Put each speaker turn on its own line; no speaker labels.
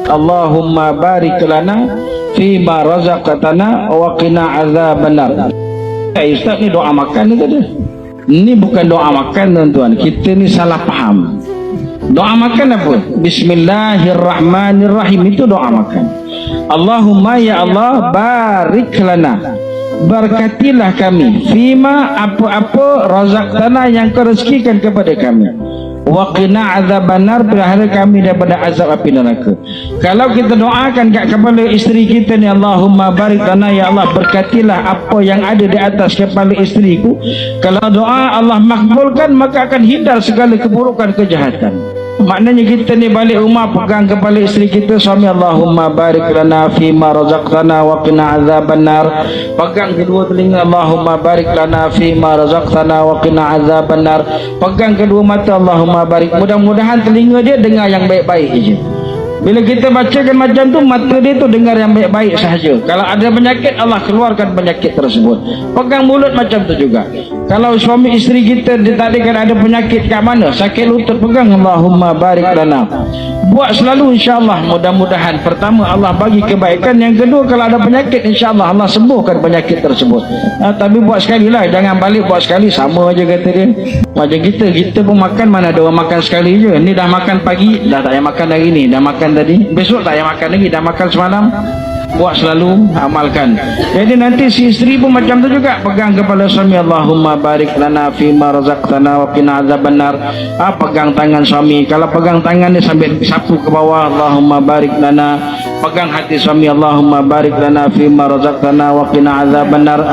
Allahumma barik lana fima razaqtana wa qina azabannar. Ustaz, ni doa makan ni tadi. Ini bukan doa makan tuan-tuan. Kita ni salah faham. Doa makan apa? Bismillahirrahmanirrahim, itu doa makan. Allahumma ya Allah barik lana, berkatilah kami fima apa-apa razaqtana yang kau rezekikan kepada kami, wa qina azabannar, pelihara kami daripada azab api neraka. Kalau kita doakan kat kepala isteri kita ni, Allahumma barik lana, ya Allah berkatilah apa yang ada di atas kepala isteriku. Kalau doa Allah makbulkan, maka akan hindar segala keburukan, kejahatan. Maknanya kita ni balik rumah pegang kepala isteri kita, suami, Allahumma barik lana fima razaqtana wa qina azabannar. Pegang kedua telinga, Allahumma barik lana fima razaqtana wa qina azabannar. Pegang kedua mata, Allahumma barik. Mudah-mudahan telinga dia dengar yang baik-baik je. Bila kita bacakan macam tu, mata dia tu dengar yang baik-baik sahaja. Kalau ada penyakit, Allah keluarkan penyakit tersebut. Pegang mulut macam tu juga. Kalau suami isteri kita ditadikkan ada penyakit kat mana, sakit lutut, pegang Allahumma barik lana. Buat selalu, insya-Allah. Mudah-mudahan pertama Allah bagi kebaikan, yang kedua kalau ada penyakit, insya-Allah Allah sembuhkan penyakit tersebut. Tapi buat sekali lah, jangan balik buat sekali, sama aja kata dia. Macam kita pun makan, mana ada orang makan sekali je. Ni dah makan pagi, dah tak payah makan hari ni, dah makan tadi, besok tak payah makan lagi, dah makan semalam. Buat selalu, amalkan. Jadi nanti si isteri pun macam tu juga, pegang kepala suami, Allahumma barik lana fima razaqtana wa qina azabannar. Pegang tangan suami, kalau pegang tangan dia sambil sapu ke bawah, Allahumma barik lana. Pegang hati suami, Allahumma barik lana fima razaqtana wa qina azabannar.